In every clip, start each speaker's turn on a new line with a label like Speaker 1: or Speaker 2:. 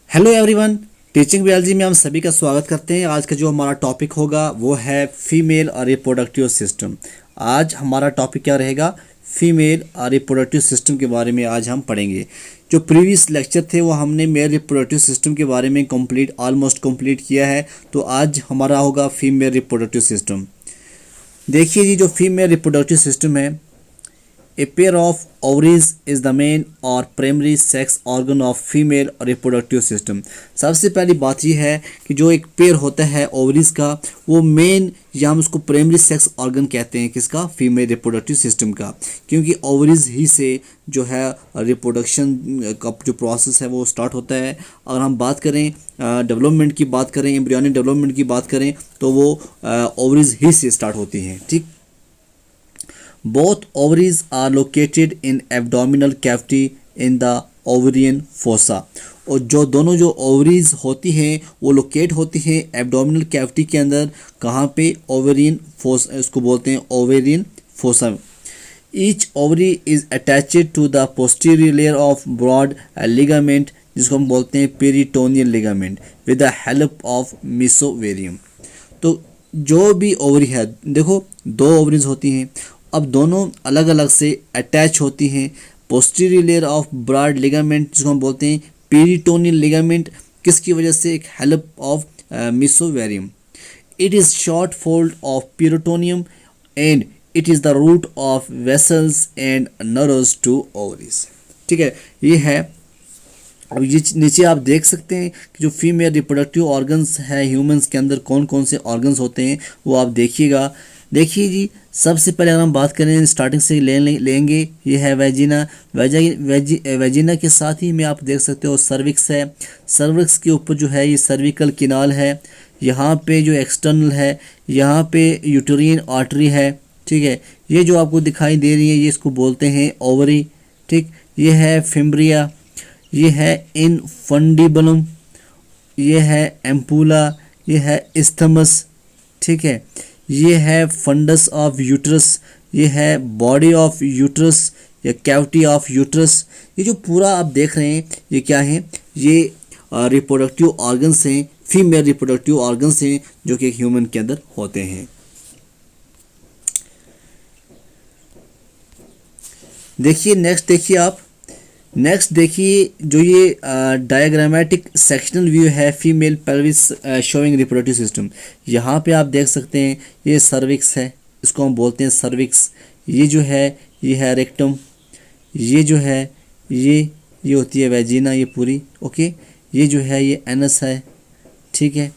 Speaker 1: Hello everyone. Teaching biology में हम सभी का स्वागत करते हैं। आज का जो हमारा टॉपिक होगा वो है फीमेल रिप्रोडक्टिव सिस्टम। आज हमारा टॉपिक क्या रहेगा? फीमेल रिप्रोडक्टिव सिस्टम के बारे में आज हम पढ़ेंगे। जो प्रीवियस लेक्चर थे वो हमने मेल रिप्रोडक्टिव सिस्टम के बारे में ऑलमोस्ट कंप्लीट किया है। तो आज हमारा होगा फीमेल रिप्रोडक्टिव सिस्टम। देखिए जी, जो फीमेल रिप्रोडक्टिव सिस्टम है, A pair of ovaries is the main और primary sex organ of female reproductive system. सबसे पहली बात यह है कि जो एक पेयर होता है ओवरीज का, वो मेन या हम उसको प्राइमरी सेक्स ऑर्गन कहते हैं। किसका? फीमेल रिप्रोडक्टिव सिस्टम का। क्योंकि ओवरीज ही से जो है रिप्रोडक्शन का जो प्रोसेस है वो स्टार्ट होता है। अगर हम बात करें डेवलपमेंट की बात करें, एम्ब्रियोनिक डेवलपमेंट की बात करें, तो वो ओवरीज ही से स्टार्ट होती हैं। ठीक। Both ovaries are located in abdominal cavity in the ovarian fossa। और जो दोनों जो ओवरीज होती हैं वो लोकेट होती हैं एब्डोमिनल कैविटी के अंदर। कहाँ पे? ओवेरियन फोस, इसको बोलते हैं ovarian fossa. Each ovary is attached to the posterior layer of broad ligament, जिसको हम बोलते हैं peritoneal ligament, with the help of mesovarium. तो जो भी ओवरी है, देखो दो ओवरीज होती हैं, अब दोनों अलग अलग से अटैच होती हैं posterior layer of broad ligament, जिसको हम बोलते हैं पेरिटोनियल लिगामेंट। किसकी वजह से? एक help of mesovarium. It is short fold of peritoneum and it is the route of vessels and nerves to ovaries. ठीक है, ये है। अब ये नीचे आप देख सकते हैं कि जो फीमेल रिप्रोडक्टिव ऑर्गन्स है ह्यूमंस के अंदर कौन कौन से ऑर्गन्स होते हैं, वो आप देखिएगा। देखिए जी, सबसे पहले अगर हम बात करें स्टार्टिंग से लेंगे, ये है वेजिना। वेजिना के साथ ही में आप देख सकते हो सर्विक्स है। सर्विक्स के ऊपर जो है ये सर्विकल किनाल है। यहाँ पे जो एक्सटर्नल है, यहाँ पे यूटेरियन आर्टरी है। ठीक है, ये जो आपको दिखाई दे रही है ये इसको बोलते हैं ओवरी। ठीक, ये है फिम्ब्रिया, ये है इनफंडिबुलम, ये है एम्पूला, ये है इस्थमस। ठीक है, ये है फंडस ऑफ यूट्रस, ये है बॉडी ऑफ यूट्रस या कैविटी ऑफ यूट्रस। ये जो पूरा आप देख रहे हैं ये क्या है? ये रिप्रोडक्टिव ऑर्गन्स हैं, फीमेल रिप्रोडक्टिव ऑर्गन्स हैं जो कि ह्यूमन के अंदर होते हैं। देखिए नेक्स्ट, देखिए आप नेक्स्ट देखिए, जो ये डायग्रामेटिक सेक्शनल व्यू है female pelvis showing reproductive system. यहाँ पे आप देख सकते हैं ये सर्विक्स है, इसको हम बोलते हैं सर्विक्स। ये जो है ये है रेक्टम, ये जो है ये होती है वेजिना, ये पूरी। ओके, ये जो है ये एनस है। ठीक है,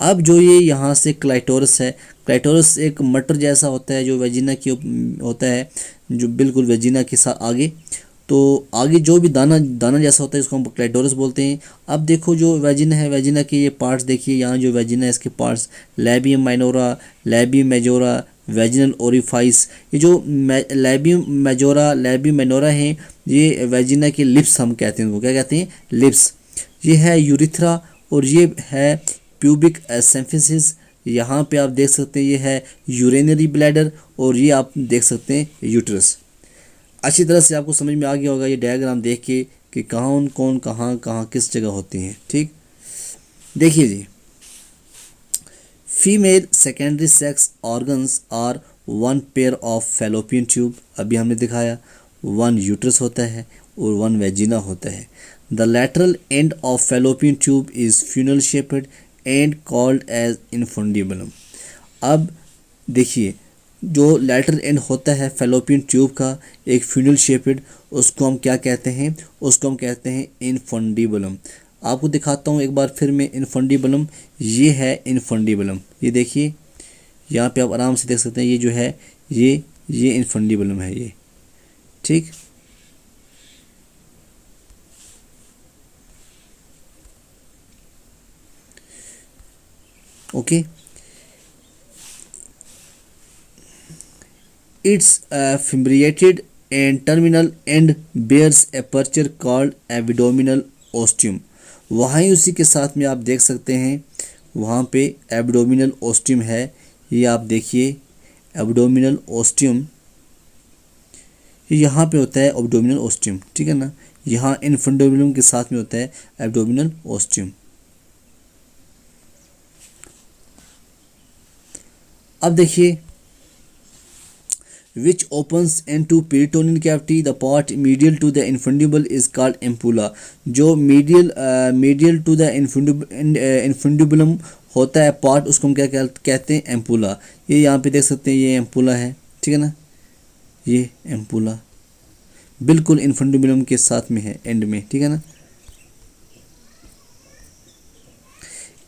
Speaker 1: अब जो ये यहाँ से क्लाइटोरस है। क्लाइटोरस एक मटर जैसा होता है जो वेजिना की होता है, जो बिल्कुल वेजिना के साथ आगे। तो आगे जो भी दाना जैसा होता है इसको हम क्लाइटोरस बोलते हैं। अब देखो जो वेजिना है, वेजिना के ये पार्ट्स देखिए। यहाँ जो वेजिना है इसके parts लैबियम minora, लैबियम majora, vaginal orifice. ये जो लैबियम मेजोरा, लैबियम माइनोरा है, ये वेजिना के लिप्स हम कहते हैं। वो क्या कहते हैं? लिप्स। ये है यूरिथ्रा और ये है प्यूबिक सिम्फिसिस। यहाँ पे आप देख सकते हैं ये है यूरिनरी ब्लैडर और ये आप देख सकते हैं यूट्रस। अच्छी तरह से आपको समझ में आ गया होगा ये डायग्राम देख के कि कौन कहाँ किस जगह होती हैं। ठीक, देखिए जी, female secondary sex organs are one pair of fallopian tube, अभी हमने दिखाया। वन यूट्रस होता है और वन वेजिना होता है। The lateral end of fallopian tube is funnel shaped end called as infundibulum. अब देखिए, जो लैटरल एंड होता है फैलोपियन ट्यूब का, एक फ्यूनल शेप्ड, उसको हम क्या कहते हैं? उसको हम कहते हैं इनफंडिबुलम। आपको दिखाता हूँ एक बार फिर मैं इनफंडिबुलम। ये है इनफंडिबुलम, ये देखिए यहाँ पे आप आराम से देख सकते हैं। ये जो है ये इनफंडिबुलम है ये। ठीक, okay. Its fimbriated and terminal end bears a aperture called abdominal ostium। वहाँ ही उसी के साथ में आप देख सकते हैं वहाँ पे एब्डोमिनल ओस्टियम है। ये आप देखिए एब्डोमिनल ओस्टियम, ये यहाँ पे होता है एब्डोमिनल ओस्टियम। ठीक है ना, यहाँ इन्फंडोबुलम के साथ में होता है एब्डोमिनल ओस्टियम। अब देखिए which opens into peritoneal cavity, the part medial to the infundibule is called ampulla। जो medial to the infundibulum होता है पार्ट, उसको हम क्या कहते हैं, एम्पुला। ये यहाँ पे देख सकते हैं, ये एम्पुला है, ठीक है ना, ये एम्पुला बिल्कुल इन्फंडुबुलम के साथ में है, एंड में, ठीक है ना।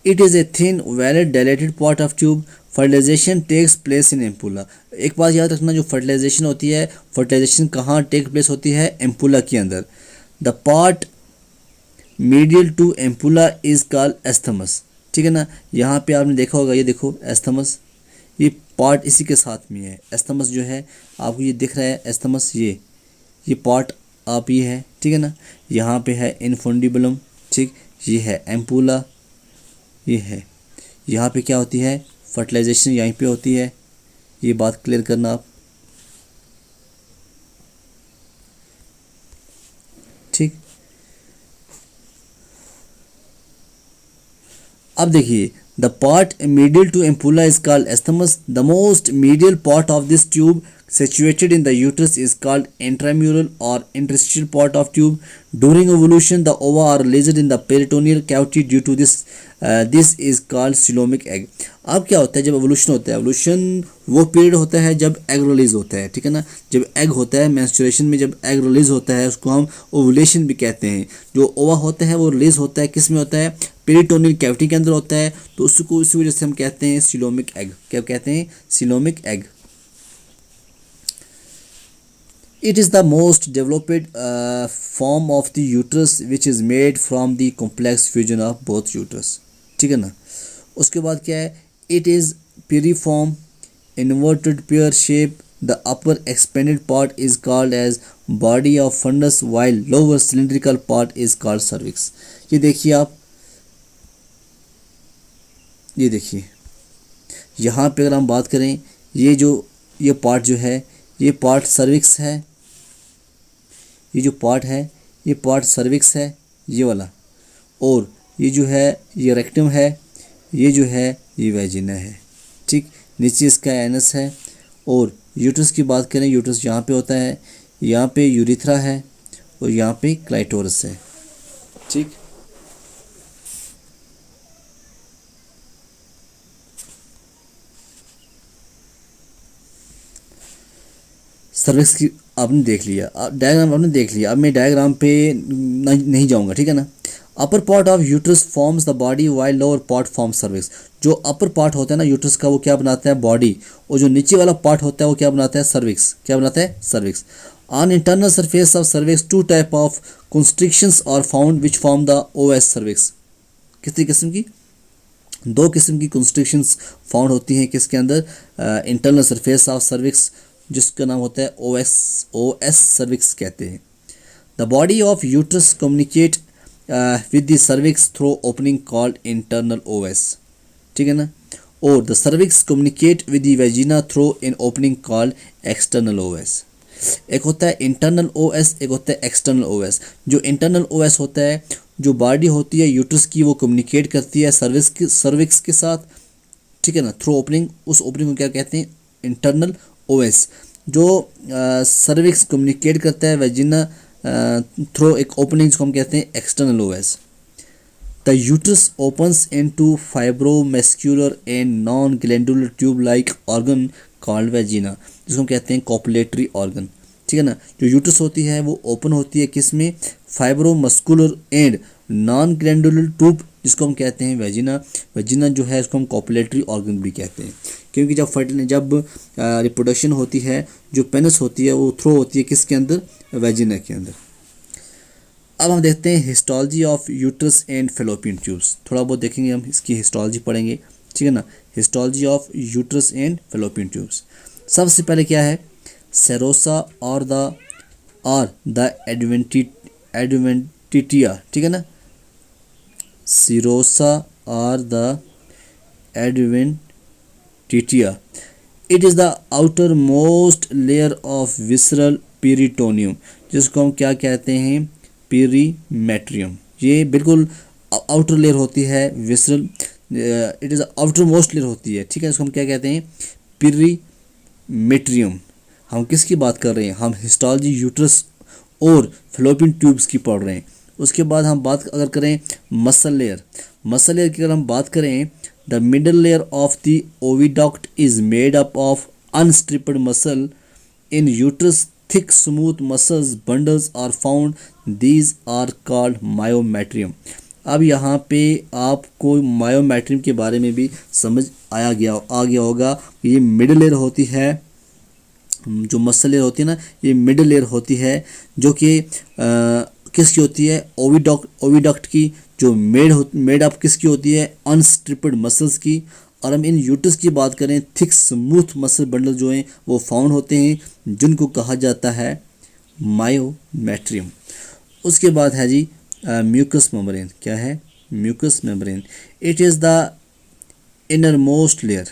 Speaker 1: It is a thin walled dilated part of tube. Fertilization takes place in ampulla. एक बात याद रखना, जो फर्टिलाइजेशन होती है, फर्टिलाइजेशन कहाँ टेक प्लेस होती है, एम्पुला के अंदर। The part medial to ampulla is called isthmus, ठीक है ना। यहाँ पे आपने देखा होगा, ये देखो एस्थमस, ये पार्ट इसी के साथ में है। एस्थमस जो है आपको ये दिख रहा है, एस्थमस ये पार्ट आप ये है, ठीक है ना। यहाँ पे है इन्फंडिबुलम, ठीक, ये है एम्पुला, ये है। यहाँ पे क्या होती है, फर्टिलाइजेशन यहीं पे होती है, ये बात क्लियर करना आप, ठीक। अब देखिए, the part medial to ampulla is called isthmus. The most medial part of this tube situated in the uterus is called intramural or interstitial part of tube. During ovulation, the ova are released in the peritoneal cavity due to this. This is called coelomic egg. अब क्या होता है जब evolution होता है, evolution वो period होता है जब एग रिलीज होता है, ठीक है ना। जब एग होता है मेंस्ट्रुएशन में, जब एग रिलीज होता है उसको हम ओवुलेशन भी कहते हैं। जो ओवा होता है वो रिलीज होता है, किस में होता है, पेरिटोनियल कैविटी के अंदर होता है, तो उसको इसी वजह से हम कहते हैं सीलोमिक एग। क्या कहते हैं, coelomic egg. It is the most developed form of the uterus which is made from the complex fusion of both uterus, ठीक है ना। उसके बाद क्या है, it is piriform inverted pear shape. The upper expanded part is called as body of fundus while lower cylindrical part is called cervix। ये देखिए आप, ये देखिए यहाँ पे अगर हम बात करें, ये पार्ट जो है, ये पार्ट सर्विक्स है, ये जो पार्ट है ये पार्ट सर्विक्स है, ये वाला। और ये जो है ये रेक्टम है, ये जो है ये वेजिना है, ठीक। नीचे इसका एनस है। और यूट्रस की बात करें, यूट्रस यहाँ पे होता है, यहाँ पे यूरिथ्रा है और यहाँ पे क्लाइटोरस है, ठीक। सर्विक्स की आपने देख लिया, डायग्राम आपने देख लिया। अब मैं डायग्राम पे नहीं जाऊंगा, ठीक है ना। Upper part of uterus forms the body while lower part form cervix. जो अपर पार्ट होता है ना यूट्रस का, वो क्या बनाता है, बॉडी। और जो नीचे वाला पार्ट होता है वो क्या बनाता है, सर्विक्स। क्या बनाता है, cervix. On internal surface of cervix two type of constrictions are found which form the os cervix. कितनी किस्म की, दो किस्म की कंस्ट्रिक्शंस फाउंड होती हैं किसके अंदर, इंटरनल सरफेस ऑफ सर्विक्स, जिसका नाम होता है ओएस सर्विक्स कहते हैं। The body of uterus communicate with the cervix through opening called internal OS, ठीक है ना। और the cervix communicate with the vagina through in opening called external OS. एक होता है इंटरनल ओएस, एक होता है एक्सटर्नल ओएस। जो इंटरनल ओएस होता है, जो बॉडी होती है यूट्रस की, वो कम्युनिकेट करती है सर्विक्स के साथ, ठीक है ना, थ्रू ओपनिंग। उस ओपनिंग को क्या कहते हैं, इंटरनल ओएस। जो सर्विक्स कम्युनिकेट करता है वेजिना थ्रू एक ओपनिंग, जिसको हम कहते हैं external os. The uterus opens into fibromuscular and non glandular tube like organ called vagina, जिसको हम कहते हैं कॉपुलेटरी ऑर्गन, ठीक है ना। जो यूट्रस होती है वो ओपन होती है किस में, fibromuscular and non glandular tube, जिसको हम कहते हैं वेजिना। वेजिना जो है इसको हम कॉपुलेटरी ऑर्गन भी कहते हैं, क्योंकि जब रिप्रोडक्शन होती है, जो पेनिस होती है वो थ्रो होती है किसके अंदर, वेजिना के अंदर। अब हम देखते हैं histology of uterus and fallopian tubes. थोड़ा बहुत देखेंगे हम, इसकी हिस्टोलॉजी पढ़ेंगे, ठीक है ना। Histology of uterus and fallopian tubes. सबसे पहले क्या है, सेरोसा और द एडवेंटिटिया, ठीक है ना। सिरोसा और the adventitia. It is the outer most layer of visceral peritoneum, जिसको हम क्या कहते हैं, पेरीमेट्रियम। ये बिल्कुल आउटर लेयर होती है visceral, it is outer most layer होती है, ठीक है। इसको हम क्या कहते हैं, पेरीमेट्रियम। हम किसकी बात कर रहे हैं, हम हिस्टोलॉजी यूट्रस और फ्लोपियन ट्यूब्स की पढ़ रहे हैं। उसके बाद हम बात अगर करें मसल लेयर, मसल लेयर की अगर हम बात करें, the middle layer of the oviduct is made up of unstriped muscle in uterus, thick smooth muscles bundles are found, these are called myometrium. अब यहाँ पे आपको मायोमेट्रियम के बारे में भी समझ आ गया होगा। ये मिडल लेयर होती है, जो मसल लेयर होती है ना, ये मिडल लेयर होती है, जो कि किसकी होती है, ओविडक्ट की, जो मेड अप किसकी होती है, अनस्ट्रिप्ड मसल्स की। और हम इन यूट्रस की बात करें, थिक स्मूथ मसल बंडल जो हैं वो फाउंड होते हैं, जिनको कहा जाता है मायोमेट्रियम। उसके बाद है जी म्यूकस मेम्ब्रेन। क्या है, mucous membrane, it is the innermost layer.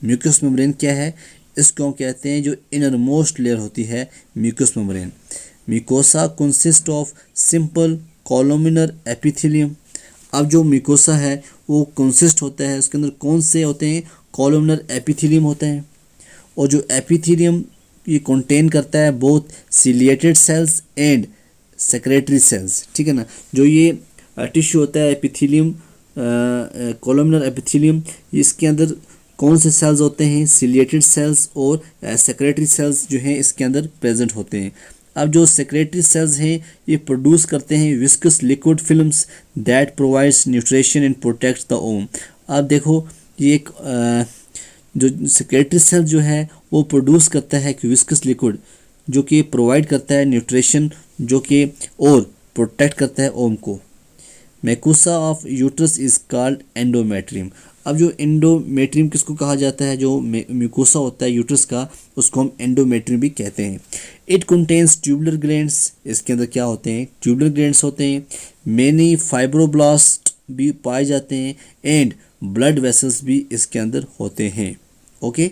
Speaker 1: Mucous membrane क्या है, इसको हम कहते हैं जो इनर मोस्ट लेयर होती है, mucous membrane. Mucosa consist of simple columnar epithelium. अब जो म्यूकोसा है वो कंसिस्ट होता है, उसके अंदर कौन से होते हैं, कॉलमिनर एपिथेलियम होता है। और जो एपिथेलियम ये कंटेन करता है both ciliated cells and secretory cells, ठीक है ना। जो ये टिश्यू होता है एपिथेलियम, कॉलमिनर एपिथेलियम, इसके अंदर कौन से सेल्स होते हैं, सिलिएटेड सेल्स और सेक्रेटरी सेल्स जो हैं इसके अंदर प्रेजेंट होते हैं। अब जो सेक्रेटरी सेल्स हैं ये प्रोड्यूस करते हैं viscous liquid films that provides nutrition and protects the ovum. अब देखो ये एक जो सेक्रेटरी सेल जो है वो प्रोड्यूस करता है कि विस्कस लिक्विड, जो कि प्रोवाइड करता है न्यूट्रिशन, जो कि और प्रोटेक्ट करता है ओम को। Mucosa of uterus is called endometrium. अब जो एंडोमेट्रियम किसको कहा जाता है, जो म्यूकोसा होता है यूट्रस का, उसको हम एंडोमेट्रियम भी कहते हैं। इट कंटेन्स ट्यूबुलर ग्लैंड्स, इसके अंदर क्या होते हैं, ट्यूबुलर ग्लैंड्स होते हैं। मेनी फाइब्रोब्लास्ट भी पाए जाते हैं एंड ब्लड वेसल्स भी इसके अंदर होते हैं। Okay,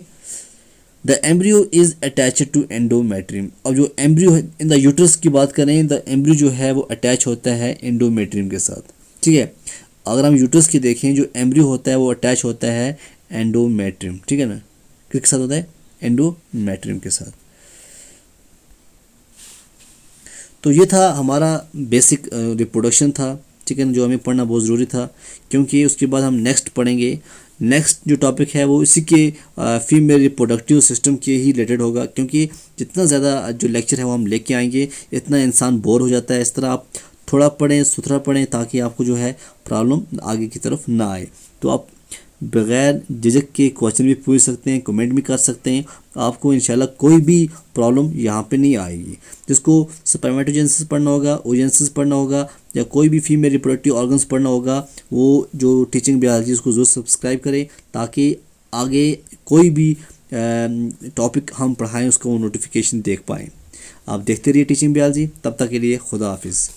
Speaker 1: the embryo is attached to endometrium. अब जो एम्ब्रियो इन द यूट्रस की बात करें, द एम्ब्रियो जो है वो अटैच होता है एंडोमेट्रियम के साथ, ठीक है। अगर हम यूट्रस की देखें, जो एम्ब्रियो होता है वो अटैच होता है एंडोमेट्रियम, ठीक है ना। किसके साथ होता है, एंडोमेट्रियम के साथ। तो ये था हमारा बेसिक रिप्रोडक्शन था, ठीक है ना, जो हमें पढ़ना बहुत ज़रूरी था, क्योंकि उसके बाद हम नेक्स्ट पढ़ेंगे। नेक्स्ट जो टॉपिक है वो इसी के फीमेल रिप्रोडक्टिव सिस्टम के ही रिलेटेड होगा, क्योंकि जितना ज़्यादा जो लेक्चर है वो हम लेके आएंगे, इतना इंसान बोर हो जाता है। इस तरह आप थोड़ा पढ़ें, सुथरा पढ़ें, ताकि आपको जो है प्रॉब्लम आगे की तरफ ना आए। तो आप बग़ैर झिझक के क्वेश्चन भी पूछ सकते हैं, कमेंट भी कर सकते हैं, आपको इंशाल्लाह कोई भी प्रॉब्लम यहाँ पे नहीं आएगी। जिसको स्पर्मेटोजेनेसिस पढ़ना होगा, ओजेनेसिस पढ़ना होगा, या कोई भी फीमेल रिप्रोडक्टिव ऑर्गन्स पढ़ना होगा, वो जो टीचिंग बायोलॉजी उसको ज़रूर सब्सक्राइब करें, ताकि आगे कोई भी टॉपिक हम पढ़ाएँ उसको नोटिफिकेशन देख पाएँ। आप देखते रहिए टीचिंग बायोलॉजी। तब तक के लिए खुदा हाफिज़।